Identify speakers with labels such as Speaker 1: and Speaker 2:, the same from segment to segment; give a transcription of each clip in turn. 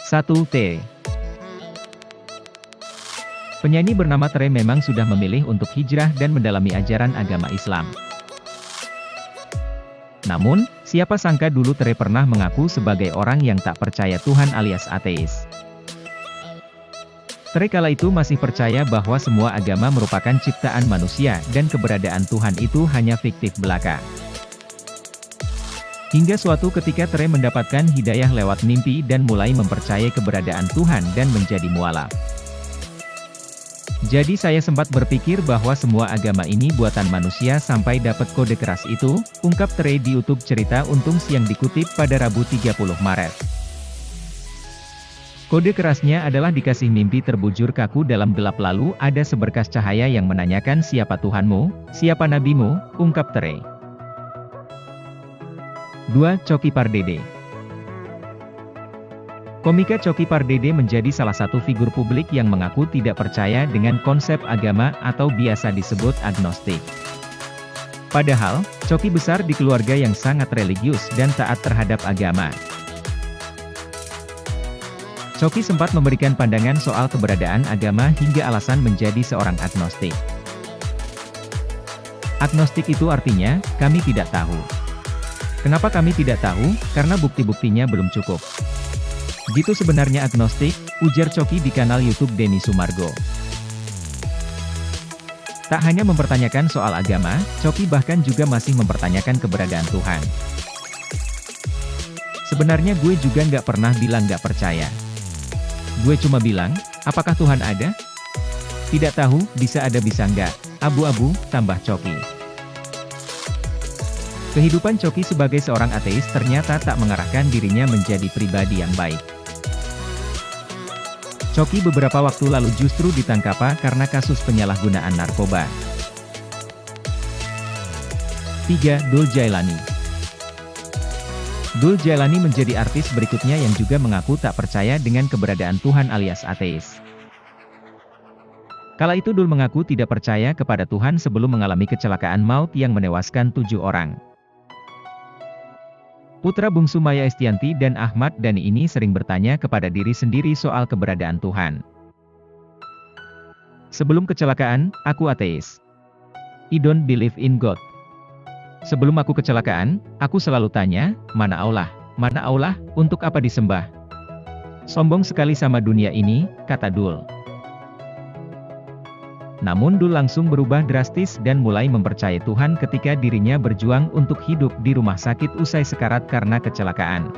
Speaker 1: 1T. Penyanyi bernama Tere memang sudah memilih untuk hijrah dan mendalami ajaran agama Islam. Namun, siapa sangka dulu Tere pernah mengaku sebagai orang yang tak percaya Tuhan alias ateis. Tere kala itu masih percaya bahwa semua agama merupakan ciptaan manusia dan keberadaan Tuhan itu hanya fiktif belaka. Hingga suatu ketika Tere mendapatkan hidayah lewat mimpi dan mulai mempercayai keberadaan Tuhan dan menjadi mualaf. Jadi saya sempat berpikir bahwa semua agama ini buatan manusia sampai dapat kode keras itu, ungkap Tere di YouTube cerita Untung yang dikutip pada Rabu 30 Maret. Kode kerasnya adalah dikasih mimpi terbujur kaku dalam gelap lalu ada seberkas cahaya yang menanyakan siapa Tuhanmu, siapa nabimu, ungkap Tere. 2. Coki Pardede. Komika Coki Pardede menjadi salah satu figur publik yang mengaku tidak percaya dengan konsep agama atau biasa disebut agnostik. Padahal, Coki besar di keluarga yang sangat religius dan taat terhadap agama. Coki sempat memberikan pandangan soal keberadaan agama hingga alasan menjadi seorang agnostik. Agnostik itu artinya, kami tidak tahu. Kenapa kami tidak tahu? Karena bukti-buktinya belum cukup. Gitu sebenarnya agnostik, ujar Coki di kanal YouTube Denny Sumargo. Tak hanya mempertanyakan soal agama, Coki bahkan juga masih mempertanyakan keberadaan Tuhan. Sebenarnya gue juga nggak pernah bilang nggak percaya. Gue cuma bilang, apakah Tuhan ada? Tidak tahu, bisa ada bisa nggak, abu-abu, tambah Coki. Kehidupan Coki sebagai seorang ateis ternyata tak mengarahkan dirinya menjadi pribadi yang baik. Coki beberapa waktu lalu justru ditangkap karena kasus penyalahgunaan narkoba. 3. Dul Jailani. Dul Jailani menjadi artis berikutnya yang juga mengaku tak percaya dengan keberadaan Tuhan alias ateis. Kala itu Dul mengaku tidak percaya kepada Tuhan sebelum mengalami kecelakaan maut yang menewaskan 7 orang. Putra bungsu Maya Estianty dan Ahmad Dhani ini sering bertanya kepada diri sendiri soal keberadaan Tuhan. Sebelum kecelakaan, aku ateis. I don't believe in God. Sebelum aku kecelakaan, aku selalu tanya, mana Allah? Mana Allah? Untuk apa disembah? Sombong sekali sama dunia ini, kata Dul. Namun Dul langsung berubah drastis dan mulai mempercayai Tuhan ketika dirinya berjuang untuk hidup di rumah sakit usai sekarat karena kecelakaan.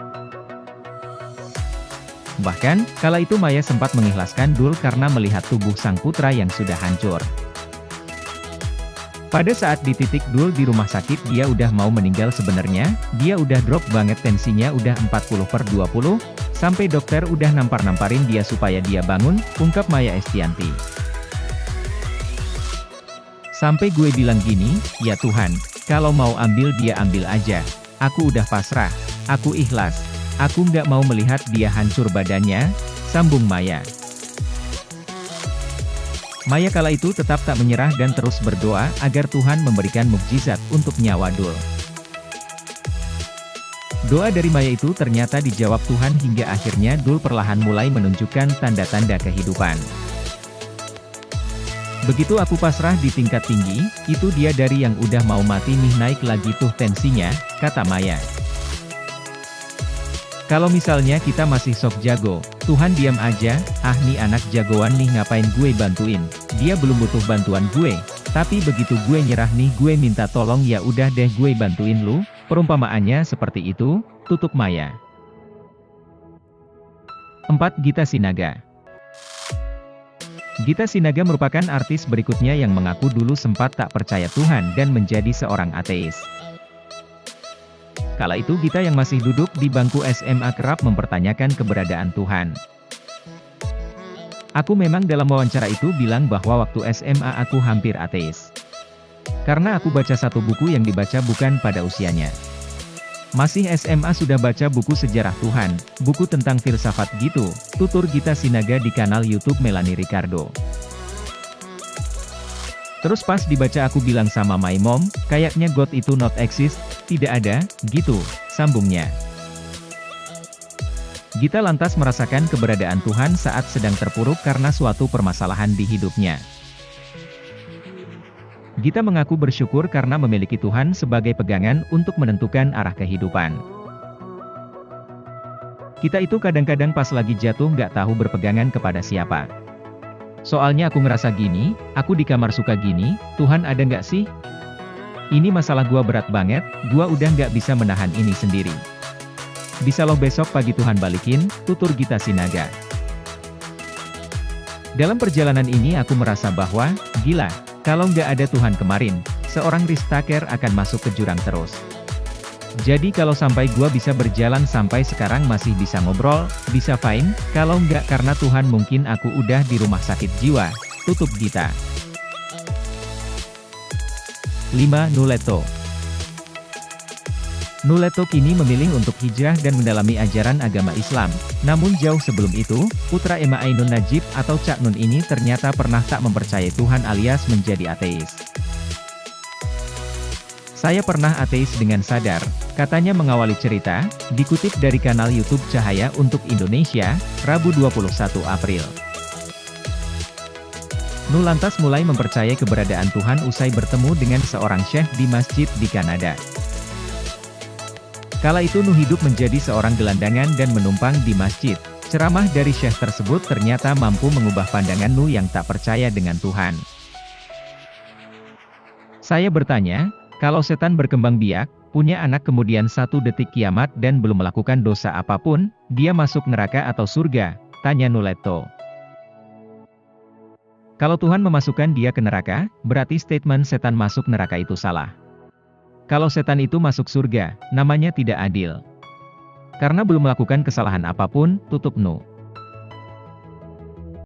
Speaker 1: Bahkan, kala itu Maya sempat mengikhlaskan Dul karena melihat tubuh sang putra yang sudah hancur. Pada saat di titik Dul di rumah sakit dia udah mau meninggal sebenarnya, dia udah drop banget tensinya udah 40/20, sampai dokter udah nampar-namparin dia supaya dia bangun, ungkap Maya Estianty. Sampai gue bilang gini, ya Tuhan, kalau mau ambil dia ambil aja. Aku udah pasrah, aku ikhlas. Aku nggak mau melihat dia hancur badannya, sambung Maya. Maya kala itu tetap tak menyerah dan terus berdoa agar Tuhan memberikan mukjizat untuk nyawa Dul. Doa dari Maya itu ternyata dijawab Tuhan hingga akhirnya Dul perlahan mulai menunjukkan tanda-tanda kehidupan. Begitu aku pasrah di tingkat tinggi, itu dia dari yang udah mau mati nih naik lagi tuh tensinya, kata Maya. Kalau misalnya kita masih sok jago, Tuhan diam aja, ah nih anak jagoan nih ngapain gue bantuin, dia belum butuh bantuan gue, tapi begitu gue nyerah nih gue minta tolong ya udah deh gue bantuin lu, perumpamaannya seperti itu, tutup Maya. 4. Gita Sinaga. Gita Sinaga merupakan artis berikutnya yang mengaku dulu sempat tak percaya Tuhan dan menjadi seorang ateis. Kala itu Gita yang masih duduk di bangku SMA kerap mempertanyakan keberadaan Tuhan. Aku memang dalam wawancara itu bilang bahwa waktu SMA aku hampir ateis. Karena aku baca satu buku yang dibaca bukan pada usianya. Masih SMA sudah baca buku sejarah Tuhan, buku tentang filsafat gitu, tutur Gita Sinaga di kanal YouTube Melanie Ricardo. Terus pas dibaca aku bilang sama my mom, kayaknya God itu not exist, tidak ada, gitu, sambungnya. Gita lantas merasakan keberadaan Tuhan saat sedang terpuruk karena suatu permasalahan di hidupnya. Gita mengaku bersyukur karena memiliki Tuhan sebagai pegangan untuk menentukan arah kehidupan. Kita itu kadang-kadang pas lagi jatuh nggak tahu berpegangan kepada siapa. Soalnya aku ngerasa gini, aku di kamar suka gini, Tuhan ada nggak sih? Ini masalah gua berat banget, gua udah nggak bisa menahan ini sendiri. Bisa loh besok pagi Tuhan balikin, tutur Gita Sinaga. Dalam perjalanan ini aku merasa bahwa, gila, kalau nggak ada Tuhan kemarin, seorang Riz Tucker akan masuk ke jurang terus. Jadi kalau sampai gua bisa berjalan sampai sekarang masih bisa ngobrol, bisa fine, kalau nggak karena Tuhan mungkin aku udah di rumah sakit jiwa, tutup Gita. 5. Nuleto. Nuleto kini memilih untuk hijrah dan mendalami ajaran agama Islam. Namun jauh sebelum itu, putra Emma Ainun Najib atau Cak Nun ini ternyata pernah tak mempercayai Tuhan alias menjadi ateis. Saya pernah ateis dengan sadar, katanya mengawali cerita, dikutip dari kanal YouTube Cahaya untuk Indonesia, Rabu 21 April. Nul lantas mulai mempercayai keberadaan Tuhan usai bertemu dengan seorang syekh di masjid di Kanada. Kala itu Nuh hidup menjadi seorang gelandangan dan menumpang di masjid. Ceramah dari syekh tersebut ternyata mampu mengubah pandangan Nuh yang tak percaya dengan Tuhan. Saya bertanya, kalau setan berkembang biak, punya anak kemudian 1 detik kiamat dan belum melakukan dosa apapun, dia masuk neraka atau surga? Tanya Nuleto. Kalau Tuhan memasukkan dia ke neraka, berarti statement setan masuk neraka itu salah. Kalau setan itu masuk surga, namanya tidak adil. Karena belum melakukan kesalahan apapun, tutup Nuh.